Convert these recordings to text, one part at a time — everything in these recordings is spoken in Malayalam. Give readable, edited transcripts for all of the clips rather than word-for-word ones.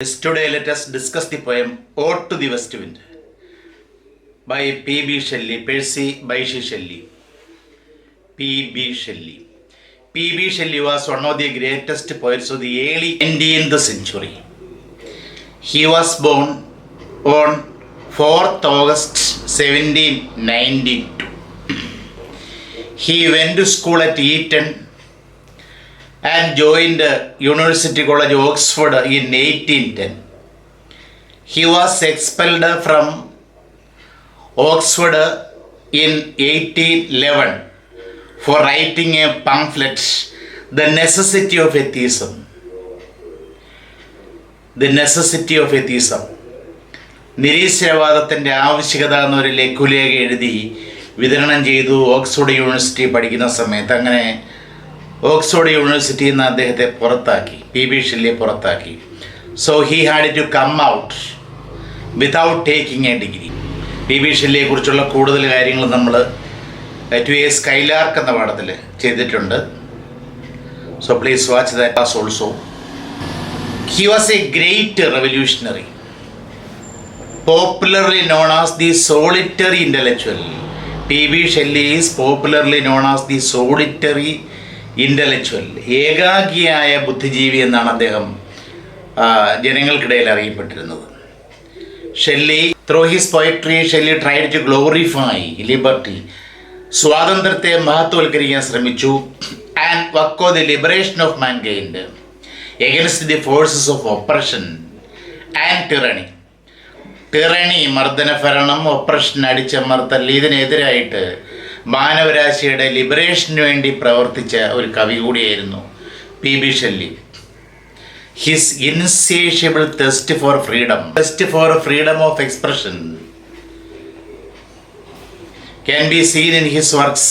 Yes, today let us discuss the poem Ode to the West Wind by P.B. Shelley, Percy Bysshe Shelley. P.B. Shelley. P.B. Shelley was one of the greatest poets of the early 19th century. He was born on 4th August 1792. He went to school at Eton and joined University College Oxford in 1810. He was expelled from Oxford in 1811 for writing a pamphlet, The Necessity of Atheism. The Necessity of Atheism. നിരീശ്വരവാദത്തിൻ്റെ ആവശ്യകത എന്നൊരു ലഘുലേഖ എഴുതി വിതരണം ചെയ്തു ഓക്സ്ഫോർഡ് യൂണിവേഴ്സിറ്റി പഠിക്കുന്ന സമയത്ത്. അങ്ങനെ ഓക്സ്ഫോർഡ് യൂണിവേഴ്സിറ്റിയിൽ നിന്ന് അദ്ദേഹത്തെ പുറത്താക്കി, പി.ബി. ഷെല്ലിയെ പുറത്താക്കി. So he had to come out without taking a degree. P B. ഷെല്ലിയെക്കുറിച്ചുള്ള കൂടുതൽ കാര്യങ്ങൾ നമ്മൾ ടു എ സ്കൈലാർക്ക് എന്ന പാഠത്തിൽ ചെയ്തിട്ടുണ്ട്. So please watch that class also. He was a great revolutionary, popularly known as the solitary intellectual. P.B. Shelley is popularly known as the solitary intellectual. ഏകാഗിയായ ബുദ്ധിജീവി എന്നാണ് അദ്ദേഹം ജനങ്ങൾക്കിടയിൽ അറിയപ്പെട്ടിരുന്നത്. Shelley, through his poetry, Shelley tried to glorify liberty. സ്വാതന്ത്ര്യത്തെ മഹത്വവൽക്കരിക്കാൻ ശ്രമിച്ചു. And work of the liberation of mankind against the forces of oppression and tyranny. Tyranny, മർദ്ദനഭരണം, ഒപ്രഷൻ, അടിച്ചമർത്തൽ, ഇതിനെതിരായിട്ട് മാനവരാശിയുടെ ലിബറേഷന് വേണ്ടി പ്രവർത്തിച്ച ഒരു കവി കൂടിയായിരുന്നു P B. Shelley. His insatiable thirst for freedom of expression can be seen in his works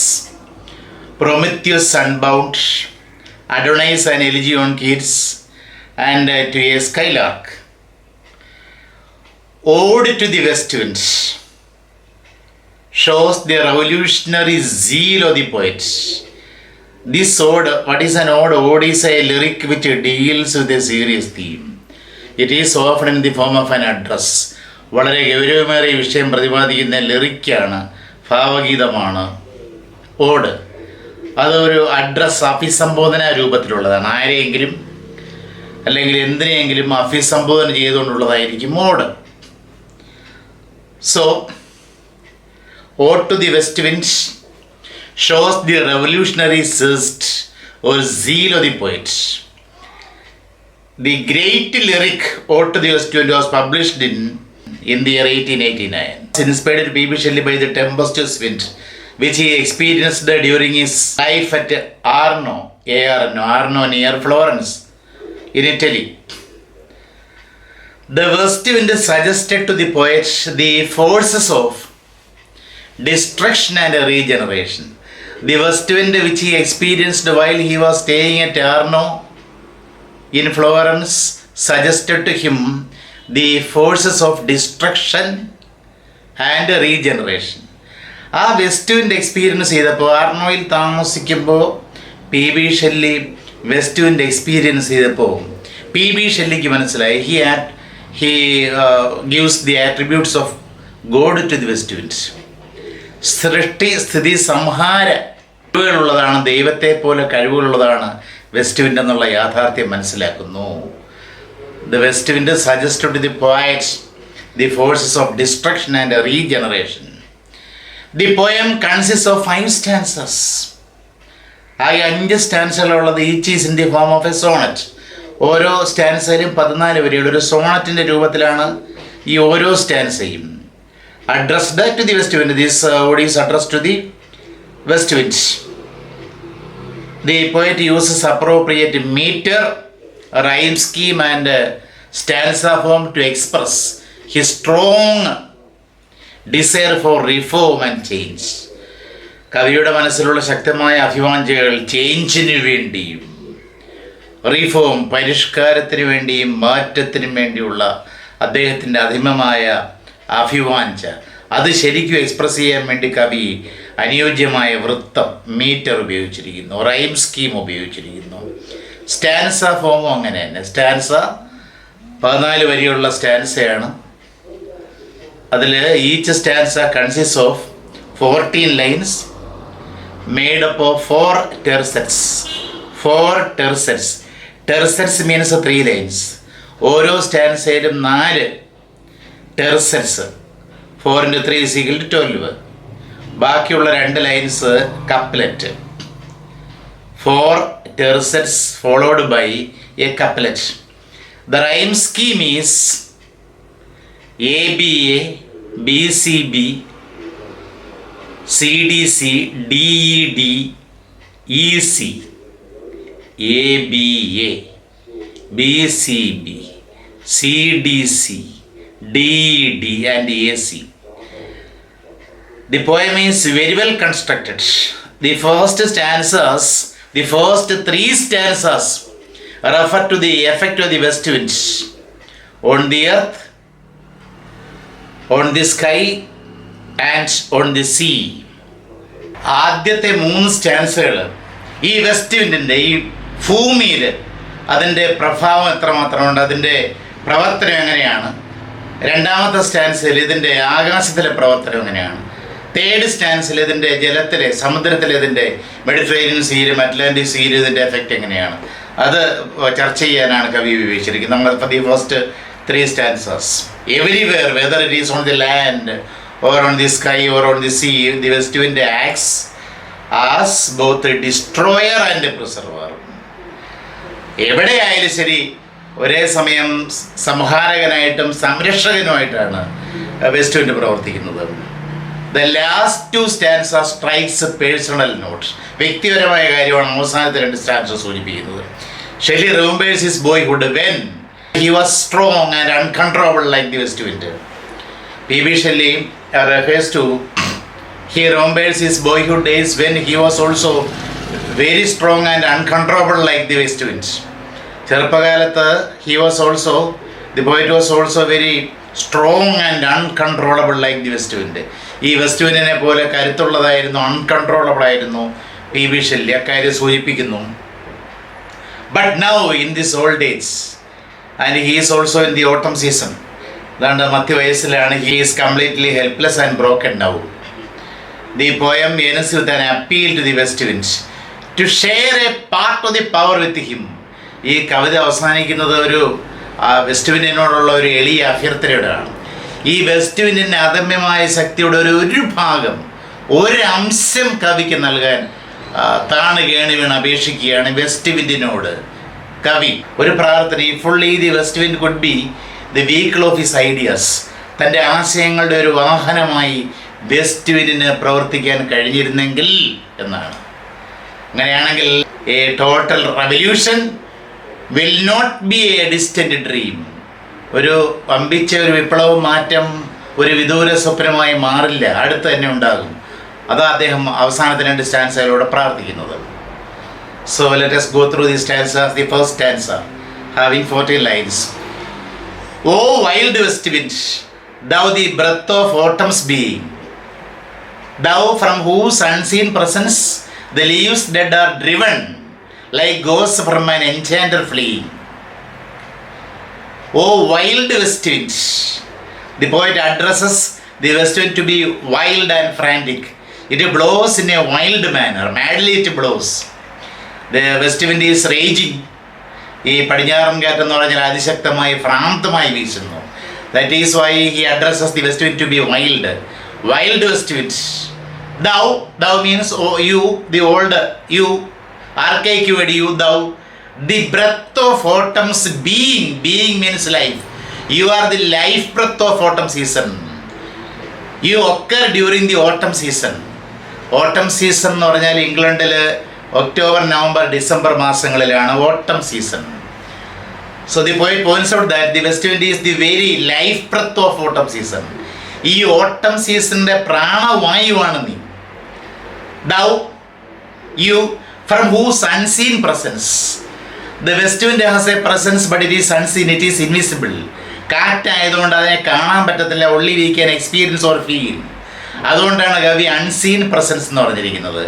Prometheus Unbound, Adonais, an Elegy on Keats, and To a Skylark. Ode to the West Wind shows the revolutionary zeal of the poet. This ode, what is an ode? Ode is a lyric which deals with a serious theme. It is often in the form of an address. വളരെ ഗൗരവമേറിയ വിഷയം പ്രതിപാദിക്കുന്ന ലിറിക്കാണ്, ഭാവഗീതമാണ് ഓഡ്. അതൊരു അഡ്രസ്, അഭിസംബോധന രൂപത്തിലുള്ളതാണ്. ആരെയെങ്കിലും അല്ലെങ്കിൽ എന്തിനെയെങ്കിലും അഭിസംബോധന ചെയ്തുകൊണ്ടുള്ളതായിരിക്കും odd. So, Ode to the West Wind shows the revolutionary zest or zeal of the poet. The great lyric Ode to the West Wind was published in the year 1889. It's inspired P.B. Shelley by the tempestuous wind which he experienced during his life at Arno near Florence in Italy. The West Wind suggested to the poet the forces of destruction and regeneration. The West Wind which he experienced while he was staying at Arno in Florence suggested to him the forces of destruction and regeneration. ആ വെസ്റ്റ് വിൻഡ് എക്സ്പീരിയൻസ് ചെയ്തപ്പോൾ, ആർണോയിൽ താമസിക്കുമ്പോൾ പി.ബി. ഷെല്ലി വെസ്റ്റ് വിൻഡ് എക്സ്പീരിയൻസ് ചെയ്തപ്പോൾ പി.ബി. ഷെല്ലിക്ക് മനസ്സിലായി he gives the attributes of God to the West Wind. സൃഷ്ടി, സ്ഥിതി, സംഹാര കഴിവുകളുള്ളതാണ്, ദൈവത്തെ പോലെ കഴിവുകളുള്ളതാണ് വെസ്റ്റ് വിൻഡ് എന്നുള്ള യാഥാർത്ഥ്യം മനസ്സിലാക്കുന്നു. The West Wind suggested to the poet the forces of destruction and regeneration. The poem consists of 5 stanzas. ആ 5 സ്റ്റാൻസകളുള്ളത് each is in the form of a sonnet. ഓരോ സ്റ്റാൻസയിലും 14 വരികളുടെ ഒരു സോണറ്റിൻ്റെ രൂപത്തിലാണ് ഈ ഓരോ സ്റ്റാൻസയും. Addressed to the west wind. This ode is addressed to the west wind. The poet uses appropriate metre, rhyme scheme and stanza form to express his strong desire for reform and change. കവിയുടെ മനസ്സിലുള്ള ശക്തമായ അഭിവാഞ്ചകൾ ചേഞ്ചിന് വേണ്ടിയും റീഫോം, പരിഷ്കാരത്തിന് വേണ്ടിയും മാറ്റത്തിനും വേണ്ടിയുള്ള അദ്ദേഹത്തിൻ്റെ അധിമമായ അഭിവാഞ്ച, അത് ശരിക്കും എക്സ്പ്രസ് ചെയ്യാൻ വേണ്ടി കവി അനുയോജ്യമായ വൃത്തം, മീറ്റർ ഉപയോഗിച്ചിരിക്കുന്നു, റൈം സ്കീം ഉപയോഗിച്ചിരിക്കുന്നു. സ്റ്റാൻസ ഫോമും അങ്ങനെ തന്നെ. സ്റ്റാൻസ 14 വരിയുള്ള സ്റ്റാൻസയാണ്. അതിൽ each stanza consist of 14 lines made up of 4 tercets. 4 tercets. Tercets means 3 lines. ഓരോ സ്റ്റാൻസയിലും 4 ടെർസെറ്റ്സ്. 4 into 3 is equal to 12. ബാക്കിയുള്ള 2 lines couplet. 4 tercets followed by a couplet. The rhyme scheme is A&B.A, B.C.B, C.D.C, D.E.D, E.C. A.B.A, B.C.B, C.D.C, D.E.D and A.C. The poem is very well constructed. The first 3 stanzas refer to the effect of the west wind on the earth, on the sky and on the sea. ആദ്യത്തെ 3 സ്റ്റാൻസുകൾ ഈ വെസ്റ്റ് വിൻഡിൻ്റെ ഈ ഭൂമിയിൽ അതിൻ്റെ പ്രഭാവം എത്രമാത്രമുണ്ട്, അതിൻ്റെ പ്രവർത്തനം എങ്ങനെയാണ്. രണ്ടാമത്തെ സ്റ്റാൻസിൽ ഇതിൻ്റെ ആകാശത്തിലെ പ്രവർത്തനം എങ്ങനെയാണ്. തേർഡ് സ്റ്റാൻസിൽ ഇതിൻ്റെ ജലത്തിലെ സമുദ്രത്തിലെ ഇതിൻ്റെ മെഡിറ്ററേനിയൻ സീയിലും അറ്റ്ലാന്റിക് സീയിലും ഇതിൻ്റെ എഫക്റ്റ് എങ്ങനെയാണ്, അത് ചർച്ച ചെയ്യാനാണ് കവി ഉപയോഗിച്ചിരിക്കുന്നത്. നമ്മൾ the first 3 stanzas. Everywhere, whether it is on the land or on the sky or on the sea, the west wind acts as both a destroyer and a preserver. എവിടെയായാലും ശരി ഒരേ സമയം സംഹാരകനായിട്ടും സംരക്ഷകനുമായിട്ടാണ് വെസ്റ്റ് വിൻഡ് പ്രവർത്തിക്കുന്നത്. The last 2 stanzas strikes a personal note. വ്യക്തിപരമായ കാര്യമാണ് അവസാനത്തെ 2 stanzas സൂചിപ്പിക്കുന്നത്. Shelley remembers his boyhood when he was strong and uncontrollable like the west wind. P.B. Shelley refers to he remembers his boyhood days when he was also very strong and uncontrollable like the west wind. ചെറുപ്പകാലത്ത് the poet was also very strong and uncontrollable like the west wind. ഈ വെസ്റ്റ് വിൻഡിനെ പോലെ കരുത്തുള്ളതായിരുന്നു, അൺകൺട്രോളബിൾ ആയിരുന്നു P.B. Shelley. അക്കാര്യം സൂചിപ്പിക്കുന്നു. But now in this old age, and he is also in the autumn season, അതാണ്ട് മധ്യവയസ്സിലാണ്, he is completely helpless and broken now. The poem ends with an appeal to the west wind to share a part of the power with him. ഈ കവിത അവസാനിക്കുന്നത് ഒരു വെസ്റ്റ് വിൻഡിനോടുള്ള ഒരു എളിയ അഭ്യർത്ഥനയോടാണ്. ഈ വെസ്റ്റ് വിൻഡിൻ്റെ അദമ്യമായ ശക്തിയുടെ ഒരു ഭാഗം, ഒരു അംശം കവിക്ക് നൽകാൻ താണ് കേണി വീണ് അപേക്ഷിക്കുകയാണ് വെസ്റ്റ് വിൻഡിനോട് കവി. ഒരു പ്രാർത്ഥന, ഈ fully the west wind could be the vehicle of his ideas. തൻ്റെ ആശയങ്ങളുടെ ഒരു വാഹനമായി വെസ്റ്റ് വിൻഡിന് പ്രവർത്തിക്കാൻ കഴിഞ്ഞിരുന്നെങ്കിൽ എന്നാണ്. അങ്ങനെയാണെങ്കിൽ a total revolution will not be a distant dream. ഒരു വമ്പിച്ച ഒരു വിപ്ലവ മാറ്റം ഒരു വിദൂര സ്വപ്നമായി മാറില്ല, അടുത്ത് തന്നെ ഉണ്ടാകും. അതാ അദ്ദേഹം അവസാനത്തെ 2 സ്റ്റാൻസയിലൂടെ പ്രാർത്ഥിക്കുന്നത്. So let us go through the stanzas. The first stanza having 14 lines. O wild west wind, thou the breath of autumn's being, thou from whose unseen presence the leaves dead are driven like ghosts from an enchanter fleeing. O wild west wind. The poet addresses the west wind to be wild and frantic. It blows in a wild manner, madly it blows. The west wind is raging. ഈ പടിഞ്ഞാറൻ കാറ്റെന്ന് പറഞ്ഞാൽ അതിശക്തമായി ഭ്രാന്തമായി വീശുന്നു. That is why he addresses the west wind to be wild. Wild west wind. Thou means you, the old you, archaic word you, thou, the breath of autumn's being. Being means life. You are the life breath of autumn season. You occur during the autumn season. Autumn season എന്ന് പറഞ്ഞാൽ ഇംഗ്ലണ്ടിൽ ഒക്ടോബർ, നവംബർ, ഡിസംബർ മാസങ്ങളിലാണ് ഓട്ടം season. So the poet points out that the west wind is the very life breath of autumn season. ഈ ഓട്ടം സീസണിൻ്റെ പ്രാണവായുവാണ് നീ. Thou, you, from whose unseen presence. The west wind has a presence but it is unseen, it is invisible. കാറ്റായതുകൊണ്ട് അതിനെ കാണാൻ പറ്റത്തില്ല. only we can experience or feel. അതുകൊണ്ടാണ് കവി അൺസീൻ പ്രസൻസ് എന്ന് പറഞ്ഞിരിക്കുന്നത്.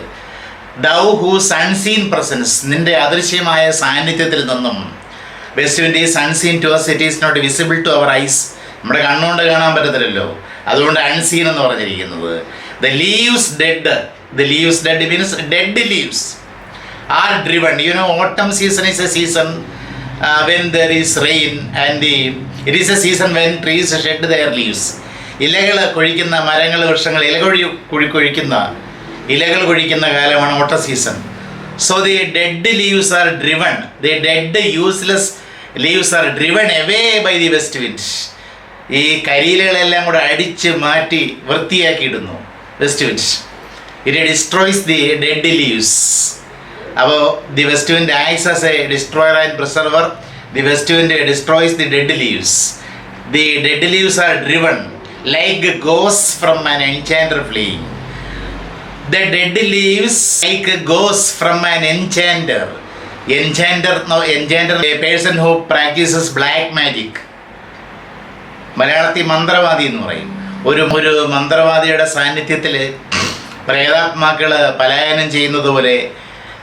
Thou whose unseen presence, നിന്റെ അദൃശ്യമായ സാന്നിധ്യത്തിൽ നിന്നും west wind is unseen to us, it is not visible to our eyes. നമ്മുടെ കണ്ണുകൊണ്ട് കാണാൻ പറ്റത്തില്ലല്ലോ, അതുകൊണ്ട് അൺസീൻ എന്ന് പറഞ്ഞിരിക്കുന്നത്. The leaves dead means dead leaves are driven. You know, autumn season is a season when there is rain, and it is a season when trees shed their leaves. ഇലകൾ കൊഴിക്കുന്ന മരങ്ങൾ, വൃക്ഷങ്ങൾ ഇലകൾ കൊഴിക്കുന്ന കാലമാണ് autumn season. So the dead leaves are driven, the dead useless leaves are driven away by the west wind. ഈ കരിയിലകളെല്ലാം കൂടെ അടിച്ച് മാറ്റി വൃത്തിയാക്കിയിടുന്നു west wind. It destroys the dead leaves. അപ്പോൾ the west wind acts as a destroyer and preserver. The west wind destroys the dead leaves. The dead leaves are driven like ഗോസ് from an enchanter flame. The dead leaves like ghosts from an enchanter. Enchanter, a person who practices black magic. മലയാളത്തിൽ മന്ത്രവാദി എന്ന് പറയും. ഒരു മന്ത്രവാദിയുടെ സാന്നിധ്യത്തിൽ പ്രേതാത്മാക്കൾ പലായനം ചെയ്യുന്നത് പോലെ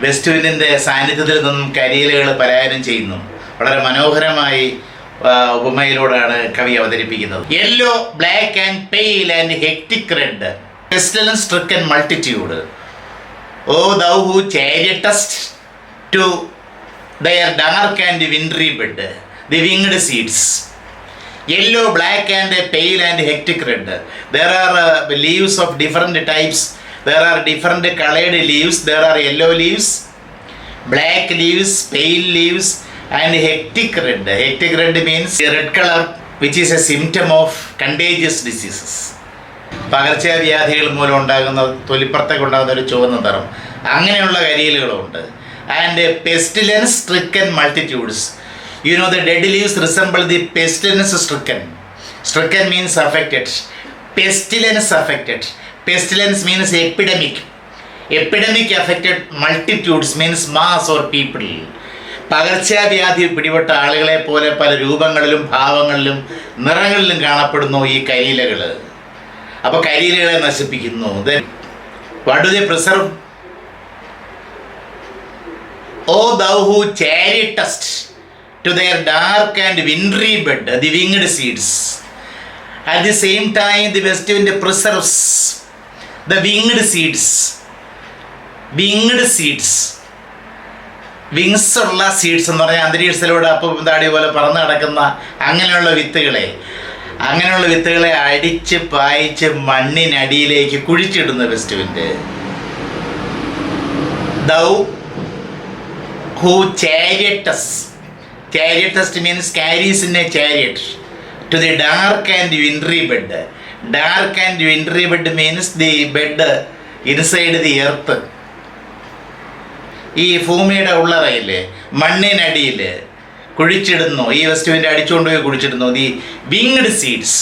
വെസ്റ്റ് വിൻഡിൻ്റെ സാന്നിധ്യത്തിൽ നിന്നും കരിയിലകൾ പലായനം ചെയ്യുന്നു. വളരെ മനോഹരമായി ഉപമയിലൂടെയാണ് കവി അവതരിപ്പിക്കുന്നത്. Yellow, black and pale and hectic red, pestilence stricken multitude, O thou who chariotest to their dark and wintry bed the winged seeds. Yellow, black and pale and hectic red. There are leaves of different types. There are different colored leaves. There are yellow leaves, black leaves, pale leaves and hectic red. Hectic red means red color, which is a symptom of contagious diseases. പകർച്ചവ്യാധികൾ മൂലം ഉണ്ടാകുന്ന, തൊലിപ്പുറത്തൊക്കെ ഉണ്ടാകുന്ന ഒരു ചുവന്ന നിറം, അങ്ങനെയുള്ള കരിയിലുകളുണ്ട്. And pestilence stricken multitudes. You know the dead leaves resemble the pestilence stricken. Stricken means affected, pestilence affected. Pestilence means epidemic. Epidemic affected multitudes means mass or people. പകർച്ചവ്യാധി പിടിപെട്ട ആളുകളെ പോലെ പല രൂപങ്ങളിലും ഭാവങ്ങളിലും നിറങ്ങളിലും കാണപ്പെടുന്നു ഈ കരിയിലകൾ. അപ്പോൾ കരിയിലകളെ നശിപ്പിക്കുന്നു. What do they preserve? O thou who chariotest to their dark and wintry bed the winged seeds. At the same time the west wind preserves the winged seeds. Winged seeds. Wings ഉള്ള സീഡ്സ് എന്ന് പറഞ്ഞാൽ അന്തരീക്ഷത്തിലൂടെ അപ്പം താടി പോലെ പറന്ന് കിടക്കുന്ന അങ്ങനെയുള്ള വിത്തുകളെ അടിച്ച് പായിച്ച് മണ്ണിനടിയിലേക്ക് കുഴിച്ചിടുന്ന west wind. Thou who chariotest means carries in a chariot to the dark and wintry bed. Dark and wintry bed means the bed inside the earth. ഈ ഭൂമിയുടെ ഉള്ളറയില്ലേ, മണ്ണിനടിയിൽ കുഴിച്ചിടുന്നു. ഈ വെസ്റ്റ് വിൻഡ് അടിച്ചുകൊണ്ടുപോയി കുഴിച്ചിടുന്നു. The winged seeds.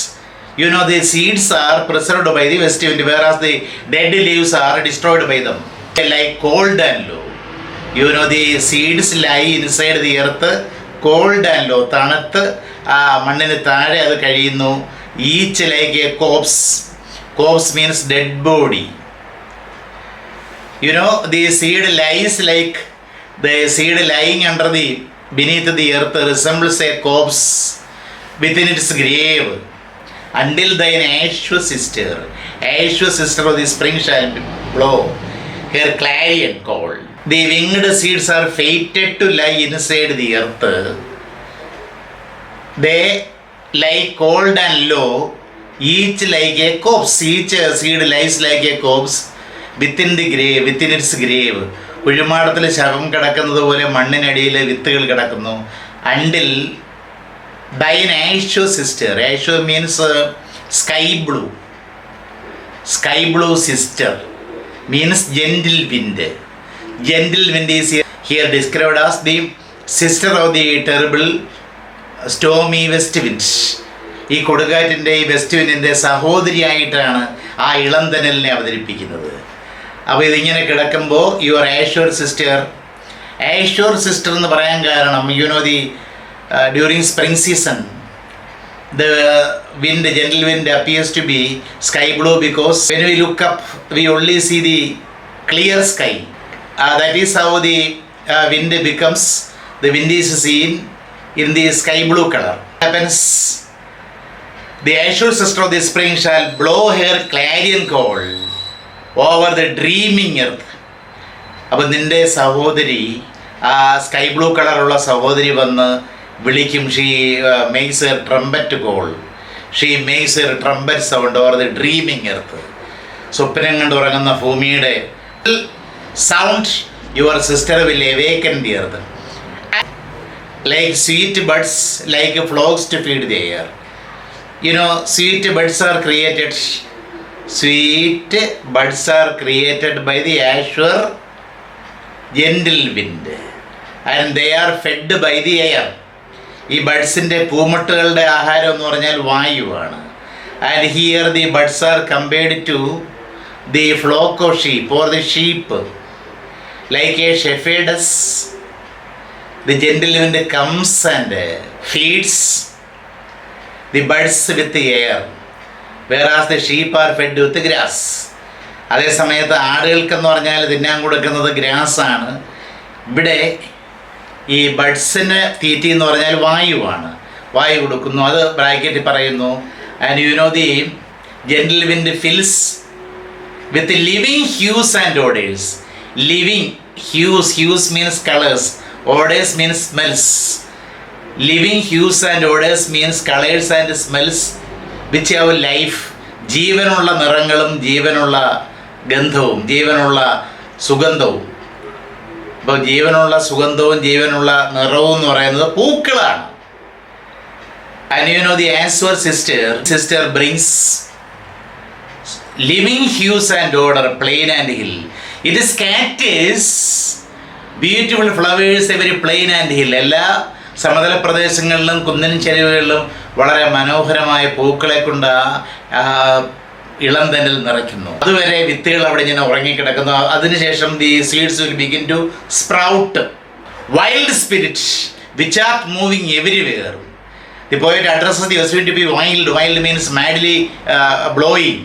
You know the seeds are preserved by the west wind, whereas the dead leaves are destroyed by them. Like cold and low. You know the seeds lie inside the earth, cold and low. തണുത്ത് ആ മണ്ണിന് താഴെ അത് കഴിയുന്നു. Each like a corpse. Corpse means dead body. You know the seed lies like the seed lying under the beneath the earth resembles a corpse within its grave until thine ashes sister of the spring shall blow her clarion call. The winged seeds are fated to lie inside the earth. They lie cold and low, each like a corpse. Each seed lies like a corpse within its grave. കുഴിമാടത്തിൽ ശവം കിടക്കുന്നത് പോലെ മണ്ണിനടിയിൽ വിത്തുകൾ കിടക്കുന്നു. Until thine Arsho sister. Arsho means sky blue sister means gentle wind. Gentle wind is here described as the sister of the terrible stormy west wind. ഈ കൊടുങ്കാറ്റിൻ്റെ, ഈ വെസ്റ്റ് വിൻഡിൻ്റെ സഹോദരിയായിട്ടാണ് ആ ഇളംതനലിനെ അവതരിപ്പിക്കുന്നത്. അപ്പോൾ ഇതിങ്ങനെ കിടക്കുമ്പോൾ യുവർ ആഷ്യൂർ സിസ്റ്റർ എന്ന് പറയാൻ കാരണം, U know the during spring season the gentle wind appears to be sky blue because when we look up we only see the clear sky. That is how the wind is seen in the sky blue color. Happens, the azure sister of the spring shall blow her clarion call over the dreaming earth. അപ്പം നിൻ്റെ സഹോദരി, ആ സ്കൈ ബ്ലൂ കളറുള്ള സഹോദരി വന്ന് വിളിക്കും. She makes a trumpet call, she makes a trumpet sound over the dreaming earth. സ്വപ്നം കണ്ട് ഉറങ്ങുന്ന ഭൂമിയുടെ sound your sister will awaken the earth like sweet buds, like flocks to feed the air. Sweet buds are created by the azure gentle wind and they are fed by the air. ഈ ബഡ്സിൻ്റെ പൂമുട്ടുകളുടെ ആഹാരം എന്ന് പറഞ്ഞാൽ വായുവാണ്. And here the buds are compared to the flock of sheep or the sheep. Like a shepherdess, the gentle wind comes and feeds the birds with the air, whereas the sheep are fed with the grass. അതേ സമയത്ത് ആടുകൾക്കെന്ന് പറഞ്ഞാൽ തിന്നാൻ കൊടുക്കുന്നത് ഗ്രാസാണ്. ഇവിടെ ഈ ബഡ്സിന് തീറ്റി എന്ന് പറഞ്ഞാൽ വായുവാണ്, വായു കൊടുക്കുന്നു. അത് ബ്രാക്കറ്റിൽ പറയുന്നു. And the gentle wind fills with living hues and odours. Living hues means colours, odours means smells. Living hues and odors means colors and smells which have life. ജീവനുള്ള നിറങ്ങളും ജീവനുള്ള ഗന്ധവും ജീവനുള്ള സുഗന്ധവും. അപ്പോൾ ജീവനുള്ള സുഗന്ധവും ജീവനുള്ള നിറവും എന്ന് പറയുന്നത് പൂക്കളാണ്. And the azure sister brings living hues and odor, plain and hill. It scatters beautiful flowers every plain and hill. എല്ലാ സമതല പ്രദേശങ്ങളിലും കുന്നിൻ ചെരുവുകളിലും വളരെ മനോഹരമായ പൂക്കളെ കൊണ്ട് ഇളം തന്നിൽ നിറയ്ക്കുന്നു. അതുവരെ വിത്തുകൾ അവിടെ ഇങ്ങനെ ഉറങ്ങിക്കിടക്കുന്നു. അതിനുശേഷം the seeds will begin to sprout. Wild spirit which are moving everywhere. The poet addresses the earth to be wild. Wild means madly blowing.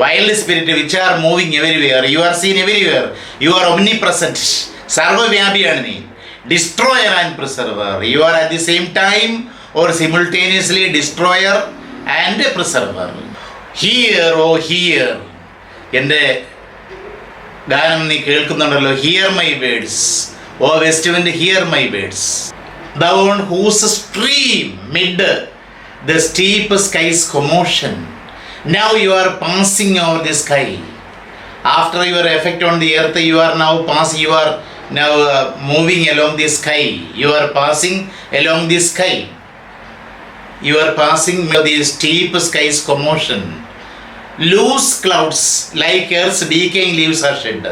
Wild spirit which are moving everywhere. You are seen everywhere. You are omnipresent. സർവ്വവ്യാപിയാണ് നീ. Destroyer and preserver. You are at the same time or simultaneously destroyer and preserver. Hear, oh hear. എൻ്റെ ഗാനം നീ കേൾക്കുന്നുണ്ടല്ലോ. Hear my words. Oh west wind, hear my words. Thou on whose stream mid the steep sky's commotion. Now you are passing over the sky. After your effect on the earth, you are now passing. You are now moving along the sky. You are passing along the sky. You are passing the steep sky's commotion. Loose clouds like earth's decaying leaves are shed.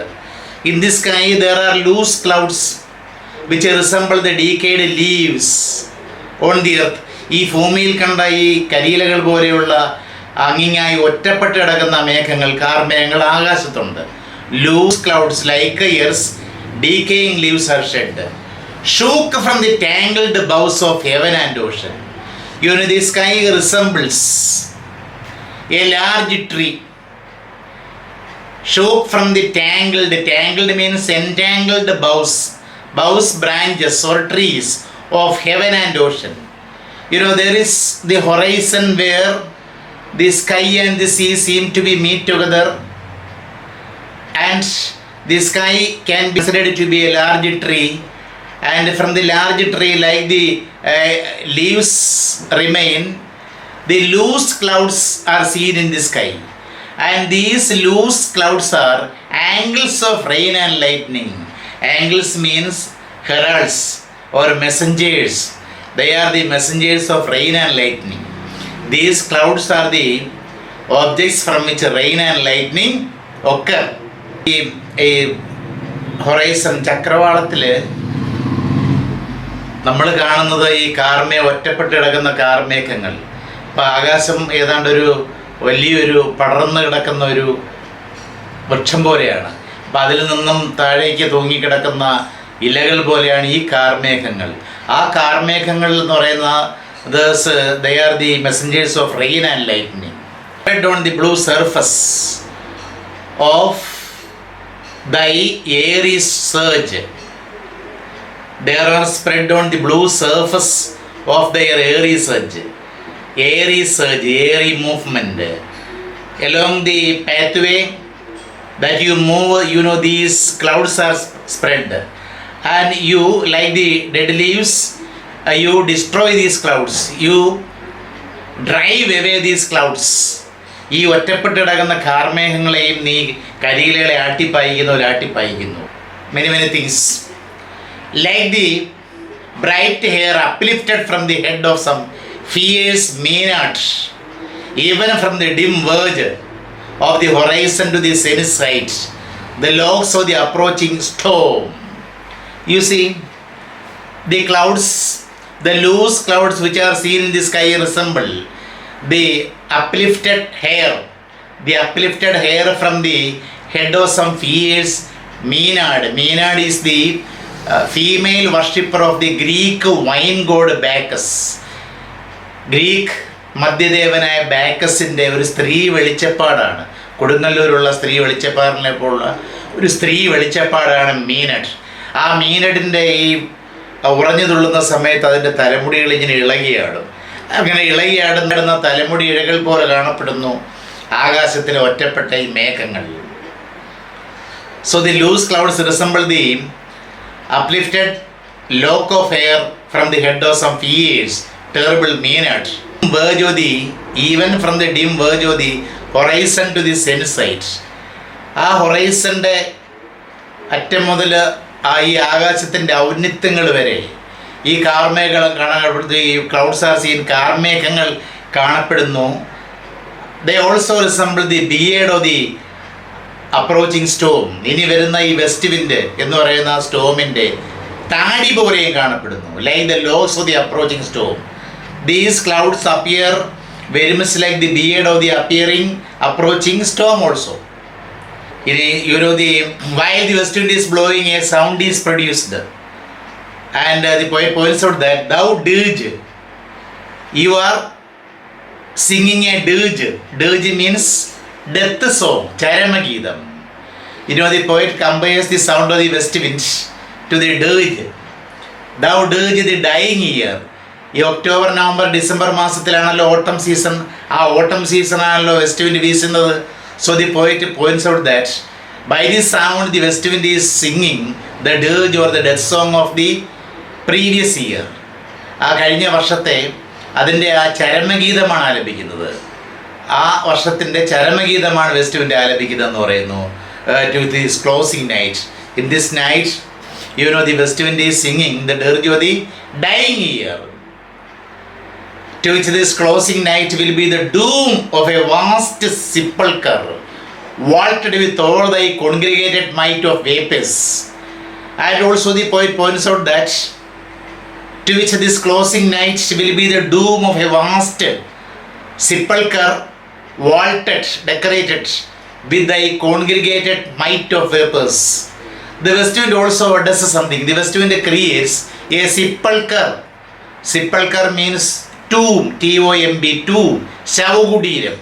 In the sky there are loose clouds which resemble the decayed leaves on the earth. ഈ ഭൂമിയിൽ കണ്ട ഈ കരിയിലകൾ പോലെയുള്ള അങ്ങിങ്ങായി ഒറ്റപ്പെട്ട് കിടക്കുന്ന മേഘങ്ങൾ, കാർമേഘങ്ങൾ ആകാശത്തുണ്ട്. Loose clouds like earth's decaying leaves are shed. Shook from the tangled boughs of heaven and ocean. The sky resembles a large tree. Shook from the tangled means entangled boughs, branches or trees of heaven and ocean. There is the horizon where the sky and the sea seem to be meet together, and the sky can be considered to be a large tree, and from the large tree, like the leaves remain, the loose clouds are seen in the sky, and these loose clouds are angels of rain and lightning. Angels means heralds or messengers. They are the messengers of rain and lightning. These clouds are the objects from which rain and lightning occur. ഈ ഹൊറൈസൺ ചക്രവാളത്തിൽ നമ്മൾ കാണുന്നത് ഈ ഒറ്റപ്പെട്ട് കിടക്കുന്ന കാർമേഘങ്ങൾ. ഇപ്പം ആകാശം ഏതാണ്ടൊരു വലിയൊരു പടർന്നു കിടക്കുന്ന ഒരു വൃക്ഷം പോലെയാണ്. അപ്പം അതിൽ നിന്നും താഴേക്ക് തൂങ്ങിക്കിടക്കുന്ന ഇലകൾ പോലെയാണ് ഈ കാർമേഘങ്ങൾ. ആ കാർമേഘങ്ങൾ എന്ന് പറയുന്ന they are the messengers of rain and lightning. Spread on the blue surface of thy airy surge. They are spread on the blue surface of their airy surge, airy movement along the pathway that you move. These clouds are spread, and you, like the dead leaves, you destroy these clouds, you drive away these clouds. ഈ ഒറ്റപ്പെട്ട് കിടക്കുന്ന കാർമേഘങ്ങളെയും നീ കരിയിലകളെ ആട്ടിപ്പായിക്കുന്നു. Many things. Like the bright hair uplifted from the head of some fierce maenad, even from the dim verge of the horizon to the zenith sight, the logs of the approaching storm. You see, the clouds, the loose clouds which are seen in the sky resemble the uplifted hair from the head of some fierce maenad. Maenad is the female worshipper of the Greek wine god Bacchus. Greek മദ്യദേവനായ ബാക്കസിൻ്റെ ഒരു സ്ത്രീ വെളിച്ചപ്പാടാണ്. കൊടുങ്ങല്ലൂരുള്ള സ്ത്രീ വെളിച്ചപ്പാടിനെ പോലുള്ള ഒരു സ്ത്രീ വെളിച്ചപ്പാടാണ് മീനഡ്. ആ മീനഡിൻ്റെ ഈ ഉറഞ്ഞു തുള്ളുന്ന സമയത്ത് അതിൻ്റെ തലമുടികൾ ഇങ്ങനെ ഇളകിയാടും. അങ്ങനെ ഇളകിയാടുന്ന തലമുടി ഇഴകൾ പോലെ കാണപ്പെടുന്നു ആകാശത്തിലെ ഒറ്റപ്പെട്ട ഈ മേഘങ്ങൾ. So the loose clouds resemble the uplifted lock of hair from the head of some fierce, terrible maenad. Even from the dim verge of the horizon to the zenith sight. ആ ഹൊറൈസൻ്റെ അറ്റം മുതൽ ഈ ആകാശത്തിൻ്റെ ഔന്നത്യങ്ങൾ വരെ ഈ കാർമേഘങ്ങൾ കാണപ്പെടുന്നു. ഈ ക്ലൗഡ്സ് ആർ സീൻ, കാർമേഘങ്ങൾ കാണപ്പെടുന്നു. They also resemble the beard of the approaching storm. ഇനി വരുന്ന ഈ വെസ്റ്റ് വിൻഡ് എന്ന് പറയുന്ന സ്റ്റോമിൻ്റെ താടി പോലെയും കാണപ്പെടുന്നു. Like the logs of the approaching storm. These clouds appear very much like the beard of the approaching storm also. While the west wind is blowing, a sound is produced. And the poet points out that thou dirge, you are singing a dirge. Dirge means death song, Charamagidam. The poet compares the sound of the west wind to the dirge. Thou dirge, the dying year. ഈ ഒക്ടോബർ നവംബർ ഡിസംബർ മാസത്തിലാണല്ലോ ഓട്ടം സീസൺ. ആ ഓട്ടം സീസണാണല്ലോ വെസ്റ്റ് വിൻഡ് വീശുന്നത്. So the poet points out that by this sound the west wind is singing the dirge or the death song of the previous year. ആ കഴിഞ്ഞ വർഷത്തെ അതിൻ്റെ ആ ചരമഗീതമാണ് ആലപിക്കുന്നത്. ആ വർഷത്തിൻ്റെ ചരമഗീതമാണ് വെസ്റ്റ് വിൻഡ് ആലപിക്കുന്നതെന്ന് പറയുന്നു. To this closing night, in this night the west wind is singing the dirge of the dying year. To which this closing night will be the doom of a vast sepulchre, vaulted with all thy congregated might of vapors. And also the poet points out that to which this closing night will be the doom of a vast sepulchre, vaulted, decorated with thy congregated might of vapors. The west wind also does something. The west wind creates a sepulchre. Sepulchre means tomb, TOMB, tomb, ശവകുടീരം.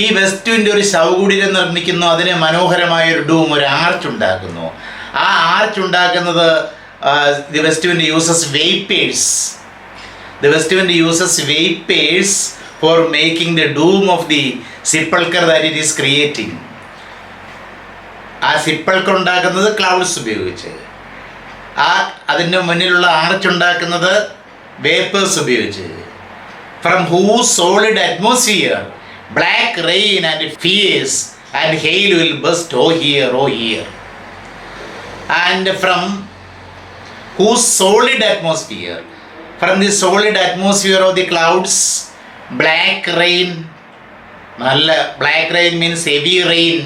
ഈ വെസ്റ്റ് വിൻഡ് ഒരു ശവകുടീരം നിർമ്മിക്കുന്നു. അതിന് മനോഹരമായൊരു ഡൂം, ഒരു ആർച്ച് ഉണ്ടാക്കുന്നു. ആ ആർച്ച് ഉണ്ടാക്കുന്നത് the west wind uses vapours. The west wind uses vapours for making the dome of the sepulchre that it is creating. ആ സിപ്പൾക്കർ ഉണ്ടാക്കുന്നത് ക്ലൗഡ്സ് ഉപയോഗിച്ച്. അതിൻ്റെ മുന്നിലുള്ള ആർച്ച് ഉണ്ടാക്കുന്നത് വേപ്പേഴ്സ് ഉപയോഗിച്ച്. From whose solid atmosphere black rain and fierce and hail will burst, oh here, oh here. And from whose solid atmosphere, from the solid atmosphere of the clouds, black rain, black rain means heavy rain,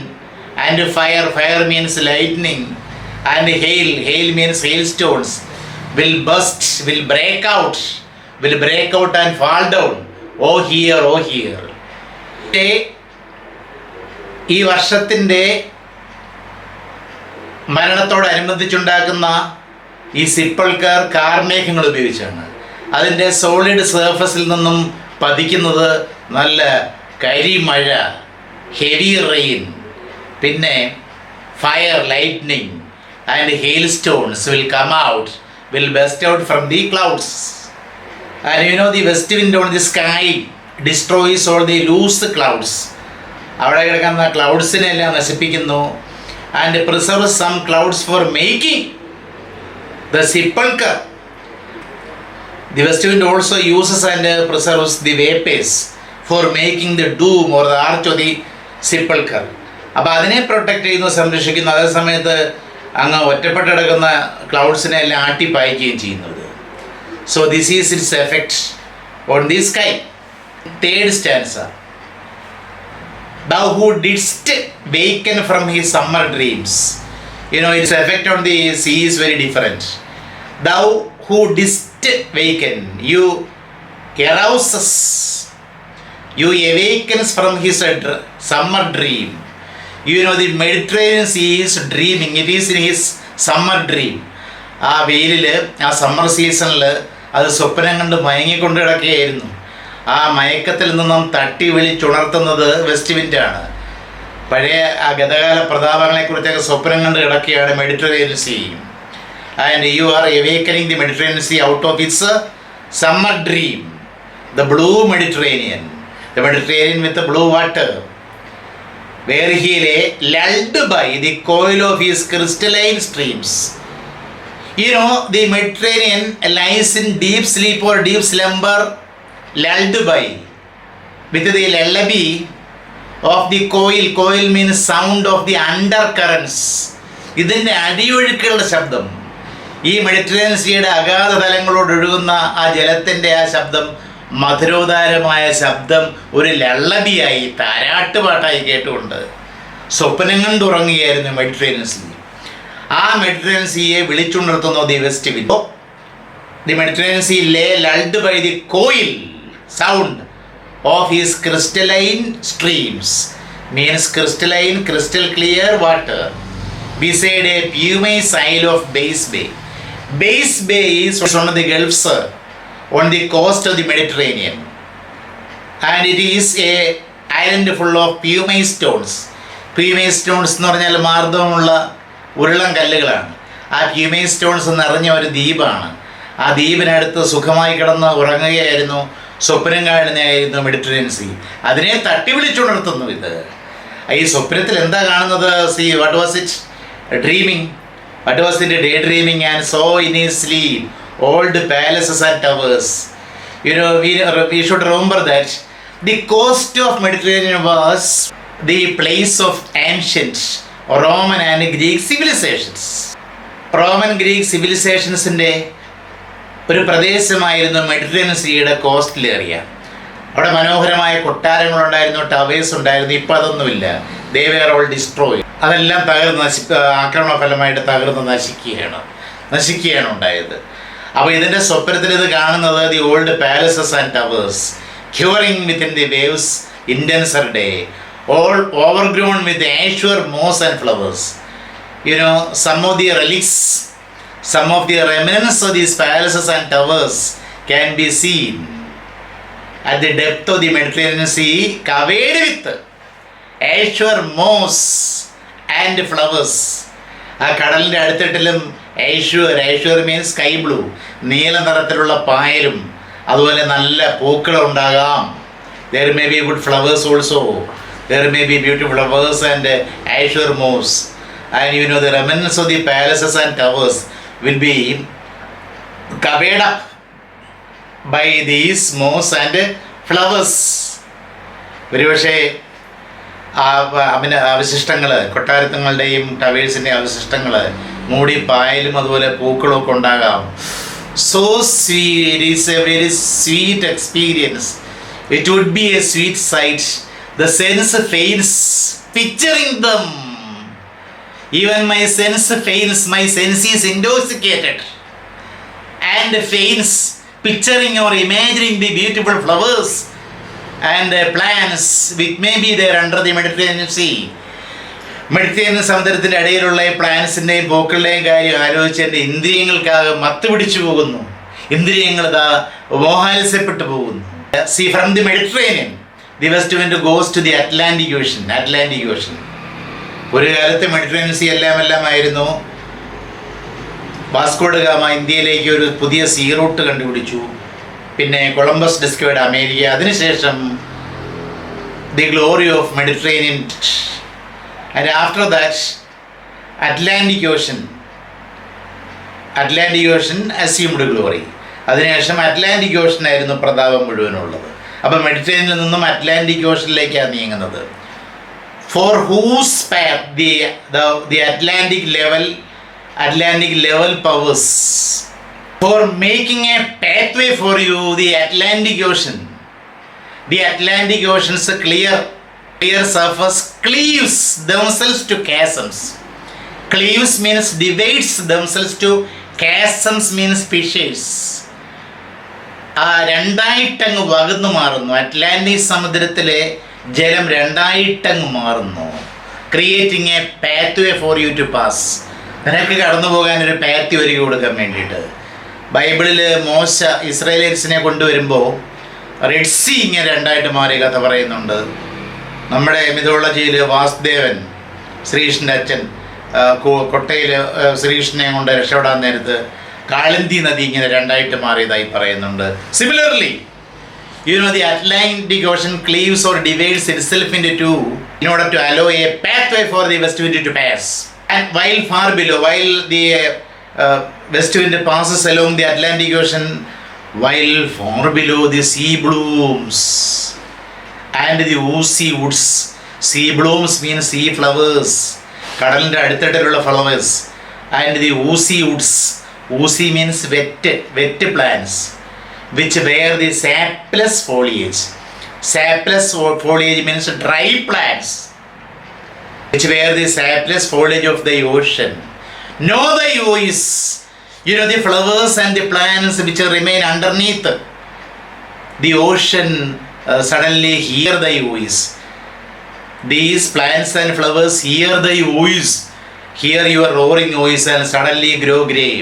and fire means lightning, and hail means hailstones, will burst, will break out and fall down. Oh here, oh here. ഈ വർഷത്തിൻ്റെ മരണത്തോടനുബന്ധിച്ചുണ്ടാക്കുന്ന ഈ സിപ്പൾക്കർ കാർമേഘങ്ങൾ ഉപയോഗിച്ചാണ്. അതിൻ്റെ സോളിഡ് സർഫസിൽ നിന്നും പതിക്കുന്നത് നല്ല കരിമഴ, ഹെവി റെയിൻ, പിന്നെ fire, lightning and hail stones will come out, will burst out from the clouds. And the west wind on the sky destroys all the loose clouds. അവിടെ കിടക്കുന്ന ക്ലൗഡ്സിനെല്ലാം നശിപ്പിക്കുന്നു. And preserves some clouds for making the sepulchre. The west wind also uses and preserves the vapors for making the dome or the arch of the sepulchre. അപ്പോൾ അതിനെ പ്രൊട്ടക്റ്റ് ചെയ്യുന്നു, സംരക്ഷിക്കുന്നു. അതേ സമയത്ത് അങ്ങ് ഒറ്റപ്പെട്ട് കിടക്കുന്ന ക്ലൗഡ്സിനെ എല്ലാം ആട്ടിപ്പായിക്കുകയും ചെയ്യുന്നത്. So this is it's effect on the sky. Third stanza. Thou who didst waken from his summer dreams. Its effect on the sea is very different. Thou who didst waken, you arouses, you awakens from his summer dream. The Mediterranean Sea is dreaming. It is in his summer dream. ആ വെയിലിൽ, ആ സമ്മർ സീസണിൽ അത് സ്വപ്നം കണ്ട് മയങ്ങിക്കൊണ്ട് കിടക്കുകയായിരുന്നു. ആ മയക്കത്തിൽ നിന്നും തട്ടി വിളിച്ചുണർത്തുന്നത് വെസ്റ്റ് വിൻഡാണ്. പഴയ ആ ഗതകാല പ്രതാപങ്ങളെക്കുറിച്ചൊക്കെ സ്വപ്നം കണ്ട് കിടക്കുകയാണ് Mediterranean see. And you are awakening the Mediterranean see out of its summer dream. The blue Mediterranean, the Mediterranean with blue water, where he lay lulled by the coil of his crystalline streams. The Mediterranean lies in deep sleep or deep slumber, lulled by with the lullaby of the coil. Coil means sound of the undercurrents. ഇതിൻ്റെ അടിയൊഴുക്കുകളുടെ ശബ്ദം, ഈ മെഡിറ്ററേനിയൻ സീയുടെ അഗാധ തലങ്ങളോട് ഒഴുകുന്ന ആ ജലത്തിൻ്റെ ആ ശബ്ദം, മധുരോദാരമായ ശബ്ദം ഒരു ലള്ളബിയായി, താരാട്ടുപാട്ടായി കേട്ടുകൊണ്ട് സ്വപ്നം കണ്ടുറങ്ങുകയായിരുന്നു മെഡിറ്ററേനിയൻ സീ. ആ മെഡിറ്ററേനിയൻ സീയെ വിളിച്ചുണർത്തുന്നു the west wind. The Mediterranean sea lay lulled by the coil sound of his crystalline streams. Means crystalline, crystal clear water beside a pumice isle of Base Bay. Base Bay is one of the gulfs on the coast of the Mediterranean, and it is a island full of pumice stones. Pumice stones എന്ന് പറഞ്ഞാൽ മാർദ്ദവമുള്ള ഉരുളൻ കല്ലുകളാണ്. ആ pumice stones നിറഞ്ഞ ഒരു ദ്വീപാണ്. ആ ദ്വീപിനടുത്ത് സുഖമായി കിടന്ന് ഉറങ്ങുകയായിരുന്നു, സ്വപ്നം കാണുന്നതായിരുന്നു മെഡിറ്ററേനിയൻ സീ. അതിനെ തട്ടി വിളിച്ചുണർത്തുന്നു ഇത്. ഈ സ്വപ്നത്തിൽ എന്താ കാണുന്നത്? See what was it dreaming? What was it daydreaming and saw in his sleep old palaces and towers? We should remember that the coast of Mediterranean was the place of ancient Roman and Greek civilizations. Roman Greek civilizations-ന്റെ ഒരു പ്രദേശമായിരുന്നു മെഡിറ്ററേനിയൻ സീയുടെ കോസ്റ്റൽ ഏരിയ. അവിടെ മനോഹരമായ കൊട്ടാരങ്ങളുണ്ടായിരുന്നു, ടവേഴ്സ് ഉണ്ടായിരുന്നു. ഇപ്പം അതൊന്നുമില്ല. They were all destroyed. അതെല്ലാം തകർന്ന് ആക്രമണ ഫലമായിട്ട് തകർന്ന് നശിക്കുകയാണ് ഉണ്ടായത്. അപ്പോൾ ഇതിൻ്റെ സ്വപ്നത്തിൽ ഇത് കാണുന്നത് the old palaces and towers quivering within the waves intenser day, all overgrown with azure moss and flowers. Some of the relics, some of the remnants of these palaces and towers can be seen at the depth of the Mediterranean Sea, covered with ashur moss and flowers. ആ കടലിൻ്റെ അടുത്തിട്ടിലും ആഷ്വർ മീൻസ് സ്കൈ ബ്ലൂ, നീല നിറത്തിലുള്ള പായലും അതുപോലെ നല്ല പൂക്കളും ഉണ്ടാകാം. There may be good flowers also. There may be beautiful flowers and ashur moss. And the remnants of the palaces and towers will be covered up by these moss and flowers. ഒരുപക്ഷേ അവശിഷ്ടങ്ങൾ, കൊട്ടാരങ്ങളുടെയും ടവേഴ്സിൻ്റെയും അവശിഷ്ടങ്ങൾ മൂടി പായലും അതുപോലെ പൂക്കളും ഒക്കെ ഉണ്ടാകാം. So sweet, it's a very sweet experience. It would be a sweet sight. The sense fails picturing them. Even my sense fails, my sense is intoxicated and fails picturing or imagining the beautiful flowers and plants which may be there under the Mediterranean Sea. Mediterranean സമുദ്രത്തിൻ്റെ ഇടയിലുള്ള ഈ പ്ലാന്റ്സിൻ്റെയും പൂക്കളുടെയും കാര്യം ആലോചിച്ച് എൻ്റെ ഇന്ദ്രിയങ്ങൾക്കാകെ മത്ത് പിടിച്ചു പോകുന്നു. ഇന്ദ്രിയങ്ങൾ മോഹാലസ്യപ്പെട്ടു പോകുന്നു. Sea from the Mediterranean the west wind goes to the Atlantic ocean. ഒരു കാലത്ത് മെഡിറ്ററേനിയൻ സീ എല്ലാമായിരുന്നു. വാസ്കോ ഡ ഗാമ ഇന്ത്യയിലേക്ക് ഒരു പുതിയ സീ റൂട്ട് കണ്ടുപിടിച്ചു. പിന്നെ കൊളംബസ് ഡിസ്കവേർഡ് അമേരിക്ക, അതിനുശേഷം the glory of Mediterranean, and after that Atlantic ocean assumed glory. അതിനുശേഷം അറ്റ്ലാന്റിക് ഓഷൻ ആയിരുന്നു പ്രതാപം മുഴുവനുള്ളത്. അപ്പം മെഡിറ്ററേനിയനിൽ നിന്നും അറ്റ്ലാന്റിക് ഓഷനിലേക്കാണ് നീങ്ങുന്നത്. For whose path the Atlantic level powers, for making a pathway for you, the Atlantic Ocean's clear surface cleaves themselves to chasms. Cleaves means divides themselves to chasms means fissures. ആ രണ്ടായിട്ടങ്ങ് വകന്നു മാറുന്നു. അറ്റ്ലാന്റിക് സമുദ്രത്തിലെ ജലം രണ്ടായിട്ടങ്ങ് മാറുന്നു. Creating A pathway for you to pass. നിനക്ക് കടന്നു പോകാൻ ഒരു പാത്തി ഒരുക്കി കൊടുക്കാൻ വേണ്ടിയിട്ട്. ബൈബിളിൽ മോശ ഇസ്രായേലിയൻസിനെ കൊണ്ടുവരുമ്പോൾ റെഡ് സീ ഇങ്ങനെ രണ്ടായിട്ട് മാറിയ കഥ പറയുന്നുണ്ട്. നമ്മുടെ മിഥോളജിയിൽ വാസുദേവൻ, ശ്രീകൃഷ്ണൻ്റെ അച്ഛൻ, കൊട്ടയിൽ ശ്രീകൃഷ്ണനെ കൊണ്ട് രക്ഷപ്പെടാൻ നേരത്ത് കാളിന്തി നദി ഇങ്ങനെ രണ്ടായിട്ട് മാറിയതായി പറയുന്നുണ്ട്. Similarly, the Atlantic Ocean cleaves or divides itself into two in order to allow a pathway for the west wind to pass. And while the west wind passes along the Atlantic Ocean, while far below the sea blooms and the oozy woods. Sea blooms means sea flowers, കടലിൻ്റെ അടുത്തിട്ടുള്ള flowers. And the oozy woods, oozy means wet plants, which bear the sapless foliage. Sapless foliage means dry plants, which bear the sapless foliage of the ocean. Know the voice, the flowers and the plants which remain underneath the ocean suddenly hear the voice. These plants and flowers hear the voice, hear your roaring voice, and suddenly grow grey.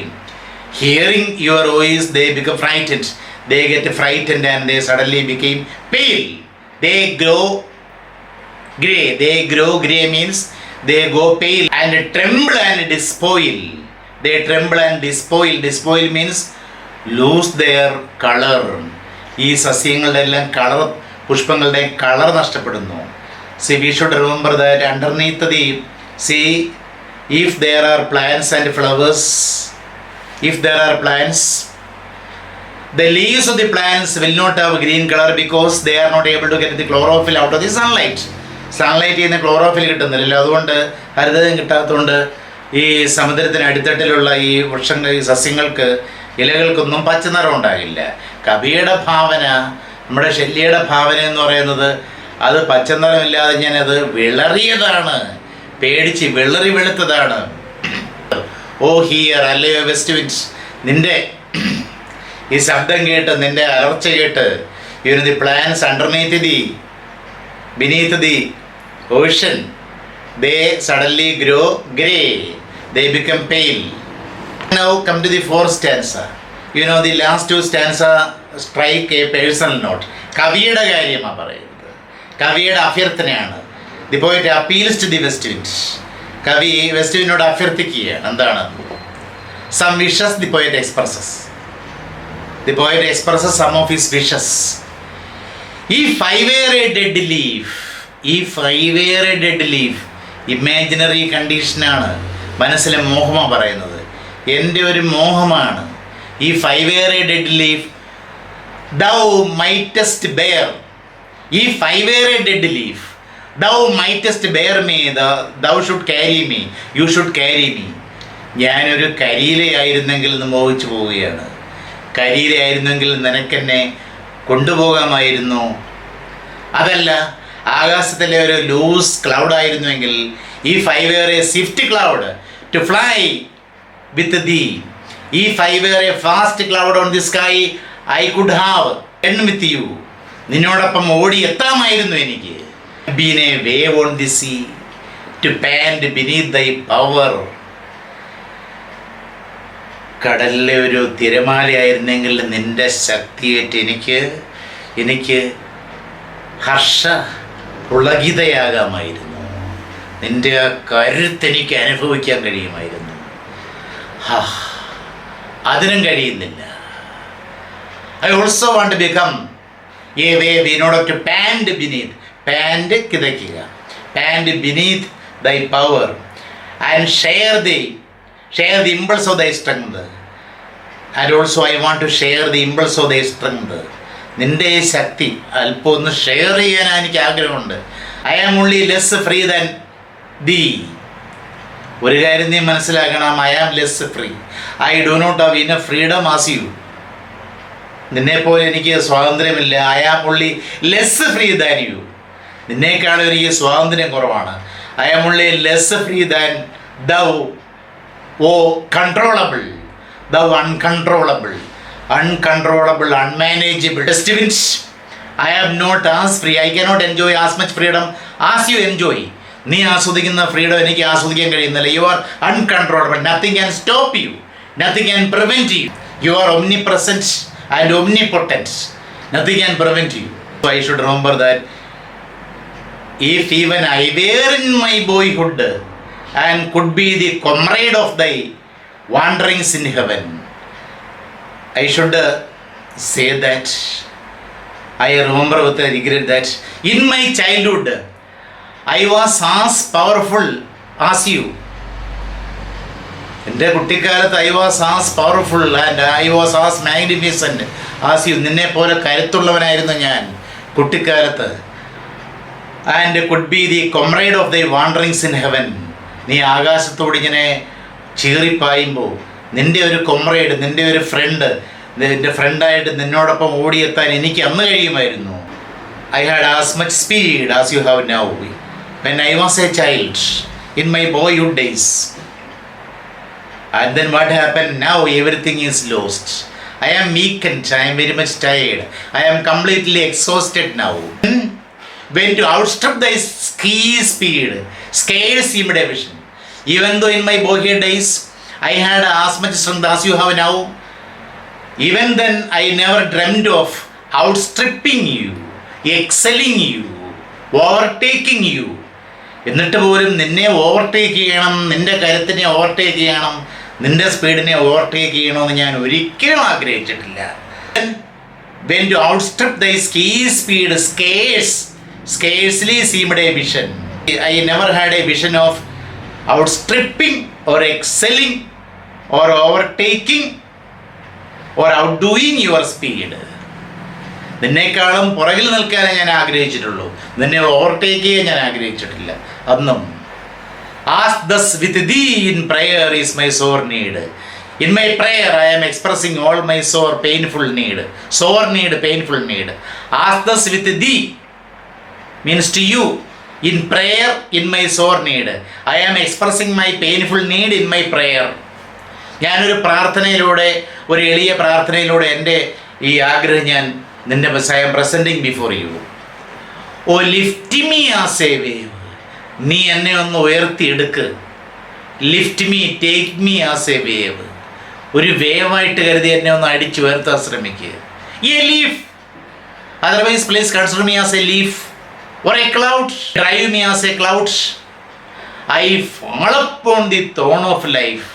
Hearing your voice, they become frightened. They get frightened and they suddenly became pale. They grow grey. They grow grey means they go pale and tremble and despoil. They tremble and despoil. Despoil means lose their color. ഈ സസ്യങ്ങളുടെ എല്ലാം കളർ, പുഷ്പങ്ങളുടെ കളർ നഷ്ടപ്പെടുന്നു. See, we should remember that underneath the sea, if there are plants and flowers, the leaves of the plants will not have green color because they are not able to get the chlorophyll out of the sunlight. Sunlight ചെയ്യുന്ന ക്ലോറോഫിൽ കിട്ടുന്നില്ല. അതുകൊണ്ട് ഹരിതകം കിട്ടാത്തതുകൊണ്ട് ഈ സമുദ്രത്തിന് അടിത്തട്ടിലുള്ള ഈ സസ്യങ്ങൾക്ക്, ഇലകൾക്കൊന്നും പച്ച നിറം ഉണ്ടാകില്ല. കവിയുടെ ഭാവന, നമ്മുടെ ഷെല്ലിയുടെ ഭാവന എന്ന് പറയുന്നത് അത് പച്ചനിറമില്ലാതെ ഞാനത് വിളറിയതാണ്, പേടിച്ച് വിളറി വെളുത്തതാണ്. ഓ ഹിയർ, അല്ലയോ വെസ്റ്റ് വിൻഡ്, നിന്റെ ഈ ശബ്ദം കേട്ട്, നിന്റെ അലർച്ച കേട്ട്, the plants underneath beneath the ocean, they suddenly grow grey, they become pale. Now come to the fourth stanza. The last two stanza strike a personal note. കവിയുടെ കാര്യമാണ് പറയുന്നത്, കവിയുടെ അഭ്യർത്ഥനയാണ്. The poet appeals to the west wind. കവി വെസ്റ്റ് വിൻഡിനോട് അഭ്യർത്ഥിക്കുകയാണ്. എന്താണ്? Some wishes the poet expresses. The poet expresses some of his wishes. If I were a dead leaf, imaginary കണ്ടീഷനാണ്, മനസ്സിലെ മോഹമാണ് പറയുന്നത്. എൻ്റെ ഒരു മോഹമാണ്. If I were a dead leaf, thou mightest bear. If I were a dead leaf, thou mightest bear me. Thou should carry me. You should carry me. ഞാനൊരു കരിയിലയായിരുന്നെങ്കിൽ എന്ന് മോഹിച്ചു പോവുകയാണ്. കരിയിലയായിരുന്നെങ്കിൽ നിനക്കെന്നെ കൊണ്ടുപോകാമായിരുന്നു. അതല്ല, ആകാശത്തിലെ ഒരു ലൂസ് ക്ലൗഡ് ആയിരുന്നുവെങ്കിൽ, if I were a swift cloud to fly with thee, if I were a fast cloud on the sky, I could have been with you. നിന്നോടൊപ്പം ഓടി എത്താമായിരുന്നു എനിക്ക്. Been a wave on the sea to pant beneath thy power. കടലിലെ ഒരു തിരമാലയായിരുന്നെങ്കിൽ നിന്റെ ശക്തിയേറ്റ് എനിക്ക് പുളകിതയാകാമായിരുന്നു. നിന്റെ ആ കരുത്തെനിക്ക് അനുഭവിക്കാൻ കഴിയുമായിരുന്നു. അതിനും കഴിയുന്നില്ല. I also want to become a wave in order to pant beneath. Pant കിതയ്ക്കുക. Pant beneath thy power and share the impulse of thy strength. And also I want to share the impulse of thy strength. നിൻ്റെ ശക്തി അല്പം ഒന്ന് ഷെയർ ചെയ്യാൻ എനിക്ക് ആഗ്രഹമുണ്ട്. I am only less free than thee. ഒരു കാര്യം നീ മനസ്സിലാക്കണം, I am less free. I do not have enough freedom as you. നിന്നെപ്പോലെ എനിക്ക് സ്വാതന്ത്ര്യമില്ല. I am only less free than you. നിന്നേക്കാളും എനിക്ക് സ്വാതന്ത്ര്യം കുറവാണ്. I am only less free than thou O controllable. Thou uncontrollable, unmanageable. Testaments, I am not as free. I cannot enjoy as much freedom as you enjoy. നീ ആസ്വദിക്കുന്ന ഫ്രീഡം എനിക്ക് ആസ്വദിക്കാൻ കഴിയുന്നില്ല. You are uncontrollable. Nothing can stop you, nothing can prevent you. You are omnipresent and omnipotent. Nothing can prevent you. So I should remember that if even I were in my boyhood and could be the comrade of thy wanderings in heaven, I should say that I remember with a regret that in my childhood I was as powerful as you. എൻ്റെ കുട്ടിക്കാലത്ത് I was as powerful and I was as magnificent as you. നിന്നെ പോലെ കരുത്തുള്ളവനായിരുന്നു ഞാൻ കുട്ടിക്കാലത്ത്. And could be the comrade of thy wanderings in heaven. നീ ആകാശത്തോട് ഇങ്ങനെ ചീറിപ്പായുമ്പോൾ നിൻ്റെ ഒരു കൊമ്രേഡ്, നിൻ്റെ ഒരു ഫ്രണ്ട്, നിൻ്റെ ഫ്രണ്ടായിട്ട് നിന്നോടൊപ്പം ഓടിയെത്താൻ എനിക്ക് അന്ന് കഴിയുമായിരുന്നു. I had as much speed as you have now when I was A child in my boyhood days. And then what happened? Now everything is lost. I am weakened. I am very much tired. I am completely exhausted now. When to outstrip thy speed, scarce seemed a vision. Even though in my boyhood days I had as much strength as you have now, even then I never dreamt of outstripping you, excelling you, overtaking you. എന്നിട്ട് പോലും നിന്നെ ഓവർടേക്ക് ചെയ്യണം, നിൻ്റെ കരുത്തിനെ ഓവർടേക്ക് ചെയ്യണം, നിൻ്റെ സ്പീഡിനെ ഓവർടേക്ക് ചെയ്യണമെന്ന് ഞാൻ ഒരിക്കലും ആഗ്രഹിച്ചിട്ടില്ല. When to outstrip thy speed, scarcely seemed a vision. I never had a vision of outstripping or excelling or overtaking or outdoing your speed. നിന്നേക്കാളും പുറകിൽ നിൽക്കാനേ ഞാൻ ആഗ്രഹിച്ചിട്ടുള്ളൂ, നിന്നെ ഓവർടേക്ക് ചെയ്യാൻ ഞാൻ ആഗ്രഹിച്ചിട്ടില്ല അന്നും. As thus with thee in prayer is my sore need. In my prayer I am expressing all my sore painful need, painful need. As thus with thee means to you. In prayer, in my sore need, I am expressing my painful need in my prayer. ഞാനൊരു പ്രാർത്ഥനയിലൂടെ, ഒരു എളിയ പ്രാർത്ഥനയിലൂടെ എൻ്റെ ഈ ആഗ്രഹം ഞാൻ നിൻ്റെ I am presenting before you. Oh, lift me as a wave. നീ എന്നെ ഒന്ന് ഉയർത്തിയെടുക്ക്. Lift me, take me as a wave. ഒരു വേവായിട്ട് കരുതി എന്നെ ഒന്ന് അടിച്ചു ഉയർത്താൻ ശ്രമിക്കുക. A leaf, otherwise please consider me as a leaf or a cloud. Drive me as a cloud. I fall upon the thorn of life.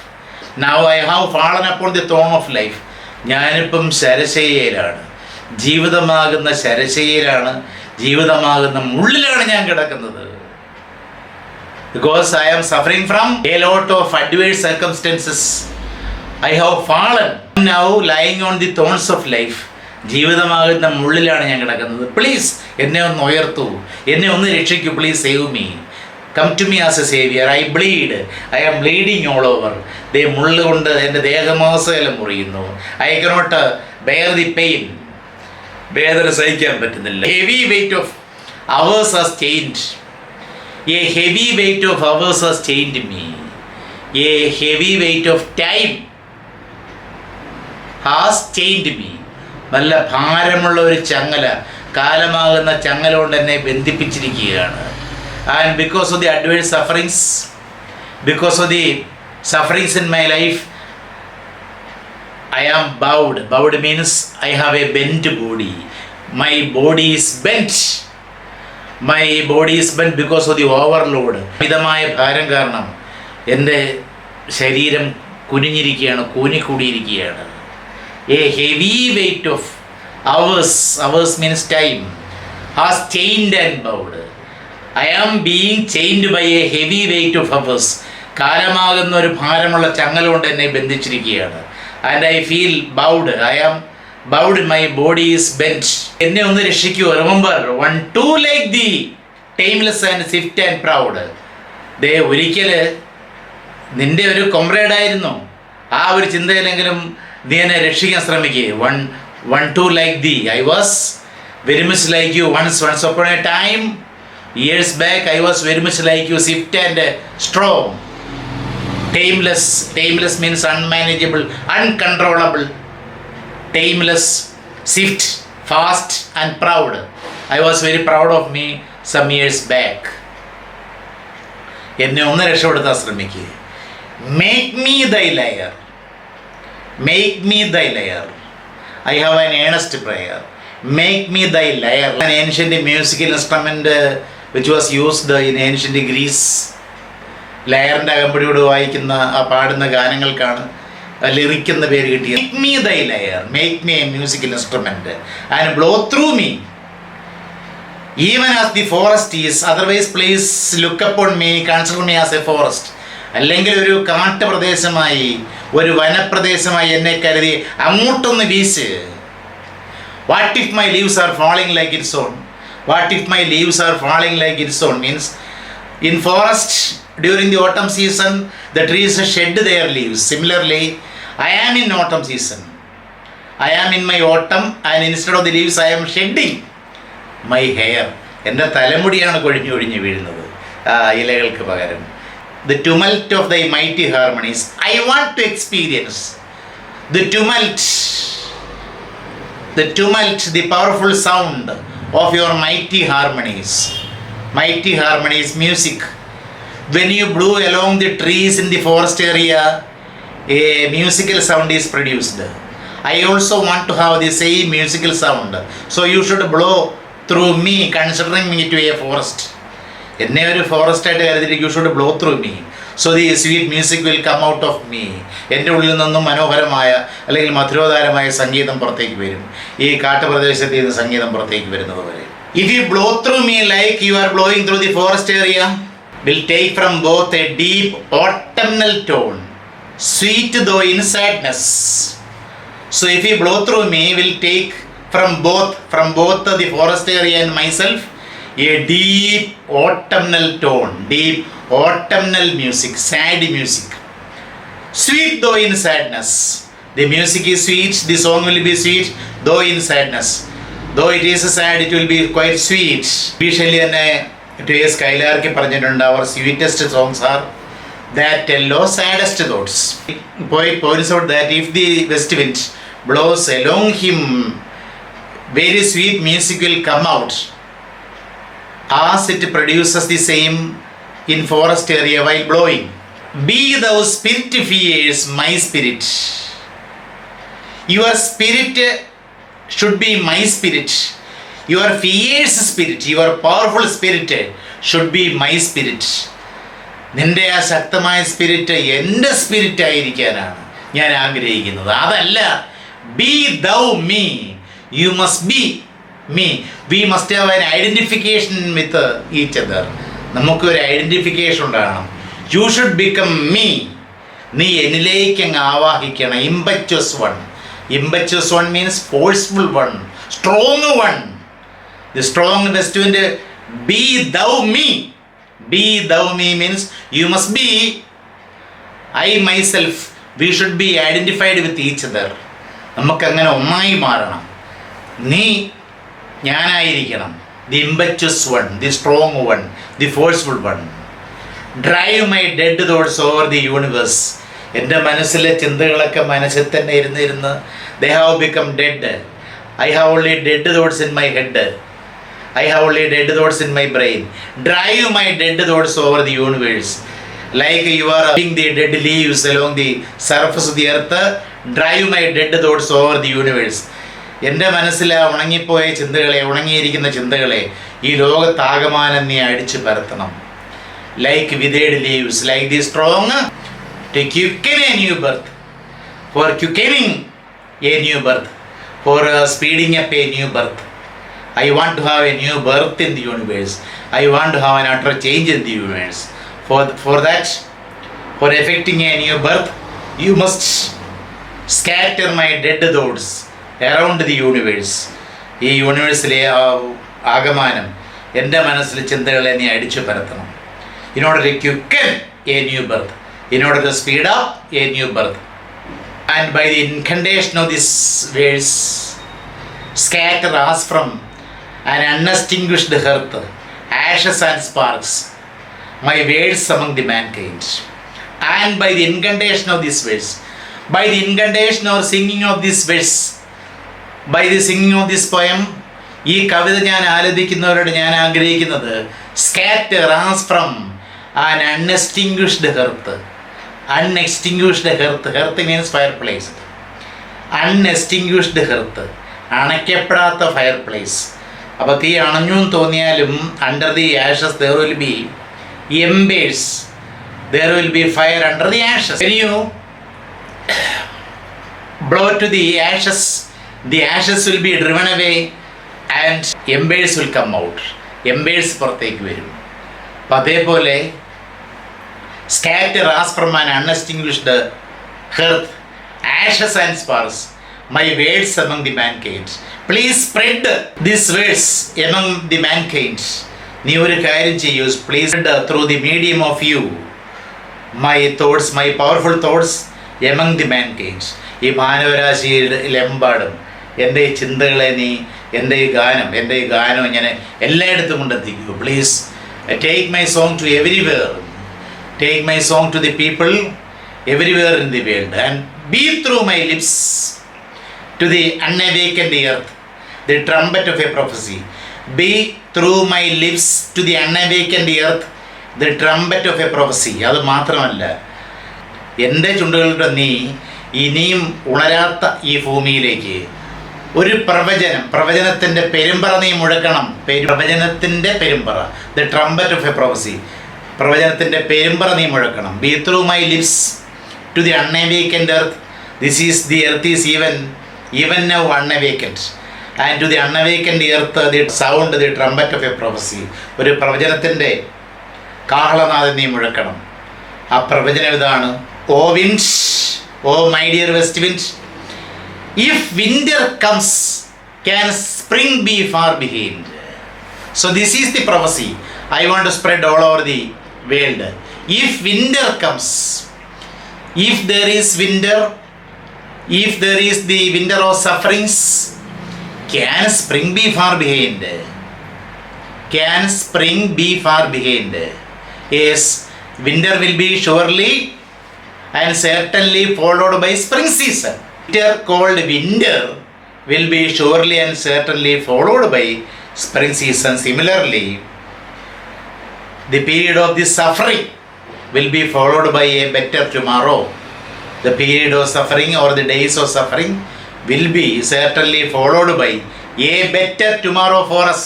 Now I have fallen upon the thorn of life. ഞാനിപ്പം ശരശയ്യയിലാണ്, ജീവിതമാകുന്ന ശരശയ്യയിലാണ്, ജീവിതമാകുന്ന മുള്ളിലാണ് ഞാൻ കിടക്കുന്നത്. Because I am suffering from a lot of adverse circumstances. I have fallen. Now lying on the thorns of life. ജീവിതമാകുന്ന മുള്ളിലാണ് ഞാൻ കിടക്കുന്നത്. പ്ലീസ് എന്നെ ഒന്ന് ഉയർത്തൂ, എന്നെ ഒന്ന് രക്ഷിക്കൂ. Please save me. Come to me as a saviour. I bleed. I am bleeding all over. ദേ മുള്ള് കൊണ്ട് എൻ്റെ ദേഹമാസകലം മുറിയുന്നു. I cannot bear the pain. വേദന സഹിക്കാൻ പറ്റുന്നില്ല. Heavy weight of hours has chained. A heavy weight of hours has chained me. A heavy weight of time has chained me. നല്ല ഭാരമുള്ള ഒരു ചങ്ങല, കാലമാകുന്ന ചങ്ങല കൊണ്ട് എന്നെ ബന്ധിപ്പിച്ചിരിക്കുകയാണ്. And because of the adverse sufferings, because of the sufferings in my life, I am bowed. Bowed means I have a bent body. My body is bent. My body is bent because of the overload. മിതമായ ഭാരം കാരണം എൻ്റെ ശരീരം കുനിഞ്ഞിരിക്കുകയാണ്, കൂനിക്കൂടിയിരിക്കുകയാണ്. A heavy weight of Hours means time. Has chained and bowed. I am being chained by a heavy weight of hours. കാലമാകുന്ന ഒരു ഭാരമുള്ള ചങ്ങല കൊണ്ട് എന്നെ ബന്ധിച്ചിരിക്കുകയാണ്. And I feel bowed. I am bowed. My body is bent. എന്നെ ഒന്ന് രക്ഷിക്കൂ. Remember one too like the timeless and swift and proud. ദേ ഒരിക്കൽ നിന്റെ ഒരു കൊമ്രേഡായിരുന്നു. ആ ഒരു ചിന്തയിലെങ്കിലും നീ എന്നെ രക്ഷിക്കാൻ ശ്രമിക്കുക. One too like the. I was very much like you once upon a time, years back. I was very much like you, swift and strong. Tameless means unmanageable, uncontrollable. Tameless, swift, fast and proud. I was very proud of me some years back. എന്നെ ഒന്ന് രക്ഷപ്പെടുത്താൻ ശ്രമിക്കുക. Make me thy lyre. Make me thy lyre. I have an earnest prayer. Make me thy lyre. An ancient musical instrument which was used in ancient Greece. ലയറിൻ്റെ അകമ്പടിയോട് വായിക്കുന്ന ആ പാടുന്ന ഗാനങ്ങൾക്കാണ് ലിറിക് എന്ന പേര് കിട്ടിയത്. Make me thy lyre. Make me a musical instrument and blow through me. Even as the forest is, otherwise please look upon me, consider me as a forest. അല്ലെങ്കിൽ ഒരു കാട്ടുപ്രദേശമായി, ഒരു വനപ്രദേശമായി എന്നെ കരുതി അങ്ങോട്ടൊന്ന് വീശ്. What if my leaves are falling like its own? What if my leaves are falling like its own means in forest during the autumn season the trees shed their leaves. Similarly, I am in autumn season. I am in my autumn and instead of the leaves I am shedding my hair. എൻ്റെ തലമുടിയാണ് കൊഴിഞ്ഞൊഴിഞ്ഞ് വീഴുന്നത് ആ ഇലകൾക്ക് പകരം. The tumult of thy mighty harmonies. I want to experience the tumult, the powerful sound of your mighty harmonies. Mighty harmonies, music. When you blow along the trees in the forest area, a musical sound is produced. I also want to have the same musical sound. So you should blow through me, considering me to a forest. എന്നെ ഒരു ഫോറസ്റ്റായിട്ട് കരുതിയിട്ട് you should blow through me. So the sweet music will come out of me. എൻ്റെ ഉള്ളിൽ നിന്നും മനോഹരമായ അല്ലെങ്കിൽ മധുരോദാരമായ സംഗീതം പുറത്തേക്ക് വരും. ഈ കാട്ടുപ്രദേശത്ത് നിന്ന് സംഗീതം പുറത്തേക്ക് വരുന്നത് വരെ. If you blow through me like you are blowing through the forest area, will take from both a deep autumnal tone, sweet though in sadness. So if you blow through me, will take from both the forest area and myself a deep autumnal tone, deep autumnal music, sad music, sweet though in sadness. The music is sweet, the song will be sweet though in sadness. Though it is sad, it will be quite sweet. Shelley തന്നെ ടുവേസ് കൈലാർക്ക് പറഞ്ഞിട്ടുണ്ട്, our sweetest songs are that tell of saddest thoughts. Poet points out that if the west wind blows along him, very sweet music will come out as it produces the same in forest area while blowing. Be thou spirit fierce, my spirit. Your spirit should be my spirit. Your fierce spirit, your powerful spirit should be my spirit. നിന്റെ ആ ശക്തമായ സ്പിരിറ്റ് എൻ്റെ സ്പിരിറ്റ് ആയിരിക്കാനാണ് ഞാൻ ആഗ്രഹിക്കുന്നത്. അതല്ല be thou me. You must be me. We must have an identification with each other. നമുക്കൊരു ഐഡൻറ്റിഫിക്കേഷൻ ഉണ്ടാകണം. You should become me. നീ എന്നിലേക്ക് അങ്ങ് ആവാഹിക്കണം. Impetuous one means forceful one, strong one. The strong west wind, be thou me. Be thou me means you must be. I myself, we should be identified with each other. നമുക്കങ്ങനെ ഒന്നായി മാറണം. നീ ഞാനായിരിക്കണം. The impetuous one, the strong one, the forceful one. Drive my dead thoughts over the universe. എൻ്റെ മനസ്സിലെ ചിന്തകളൊക്കെ മനസ്സിൽ തന്നെ ഇരുന്ന് they have become dead. I have only dead thoughts in my head. I have only dead thoughts in my brain. Drive my dead thoughts over the universe. Like you are putting the dead leaves along the surface of the earth, drive my dead thoughts over the universe. എൻ്റെ മനസ്സിലെ ഉണങ്ങിപ്പോയ ചിന്തകളെ, ഉണങ്ങിയിരിക്കുന്ന ചിന്തകളെ ഈ ലോകത്താകമാനം നീ അടിച്ചു പരത്തണം. Like withered leaves, like the strong to quicken a new birth. For quickening a new birth, for speeding up a new birth. I want to have a new birth in the universe. I want to have an utter change in the universe. For that, for effecting a new birth, you must scatter my dead thoughts around the universe. ഈ യൂണിവേഴ്സിലെ ആകമാനം എൻ്റെ മനസ്സിലെ ചിന്തകളെ നീ അടിച്ചു പരത്തണം. In order to quicken a new birth, in order to speed up a new birth, and by the incantation of this verse, scatter us from an unextinguished hearth, ashes and sparks, my words among the mankind. And by the incantation of this verse, by the incantation or singing of this verse, by the singing of this poem, ഈ കവിത ഞാൻ ആലപിക്കുന്നവരോട് ഞാൻ ആഗ്രഹിക്കുന്നത് scatter us from an unextinguished hearth. Unextinguished hearth, hearth means fireplace. Unextinguished hearth, അണയ്ക്കപ്പെടാത്ത ഫയർ പ്ലേസ്. അപ്പോൾ തീ അണഞ്ഞു എന്ന് തോന്നിയാലും under the ashes there will be embers, there will be fire under the ashes. When you blow to the ashes will be driven away and embers will come out. Embers പുറത്തേക്ക് വരും. അപ്പം അതേപോലെ scatter us from an unextinguished hearth, ashes and sparks, my words among the mankind. Please spread this words among the mankind. നീ ഒരു കാര്യം ചെയ്യൂ, please spread through the medium of you my thoughts, my powerful thoughts among the mankind. ഈ മാനവരാശിയിലെമ്പാടും എൻ്റെ ഈ ചിന്തകളെ നീ എൻ്റെ ഈ ഗാനം ഇങ്ങനെ എല്ലായിടത്തും കൊണ്ടെത്തിക്കൂ. Please take my song to everywhere. Take my song to the people everywhere in the world, and be through my lips to the unawakened earth the trumpet of a prophecy. Be through my lips to the unawakened earth the trumpet of a prophecy. അത് മാത്രമല്ല, എൻ്റെ ചുണ്ടുകളുടെ നീ ഇനിയും ഉണരാത്ത ഈ ഭൂമിയിലേക്ക് ഒരു പ്രവചനത്തിൻ്റെ പെരുമ്പറ നീ മുഴക്കണം. പ്രവചനത്തിൻ്റെ പെരുമ്പറ, the trumpet of a prophecy, പ്രവചനത്തിൻ്റെ പെരുമ്പറ നീ മുഴക്കണം. Be through my lips to the unawakened earth. The earth is even now unawakened. And to the unawakened earth the sound, the trumpet of a prophecy. ഒരു പ്രവചനത്തിൻ്റെ കാഹളനാദം നീ മുഴക്കണം. ആ പ്രവചനം ഇതാണ്: O wind, O my dear west wind, if winter comes, can spring be far behind? So this is the prophecy I want to spread all over the world. If winter comes, if there is winter, if there is the winter of sufferings, can spring be far behind? Can spring be far behind? Yes, winter will be surely and certainly followed by spring season. Winter called winter will be surely and certainly followed by spring season. Similarly, the period of this suffering will be followed by a better tomorrow. The period of suffering or the days of suffering will be certainly followed by a better tomorrow for us.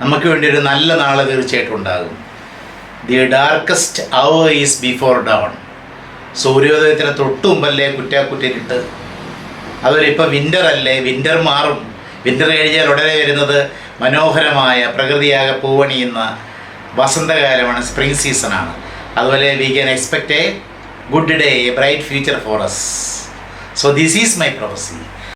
നമുക്ക് വേണ്ടി ഒരു നല്ല നാളെ തീർച്ചയായിട്ടും ഉണ്ടാകും. The darkest hour is before dawn. സൂര്യോദയത്തിന് തൊട്ട് മുമ്പല്ലേ കുറ്റാക്കുറ്റിട്ട്. അതുപോലെ ഇപ്പോൾ വിൻ്റർ അല്ലേ, വിൻ്റർ മാറും. വിൻ്റർ കഴിഞ്ഞാൽ ഉടനെ വരുന്നത് മനോഹരമായ പ്രകൃതിയാകെ പൂവണിയുന്ന വസന്തകാലമാണ്, സ്പ്രിംഗ് സീസണാണ്. അതുപോലെ we can expect A good day, A bright future four us. So this is my prophecy.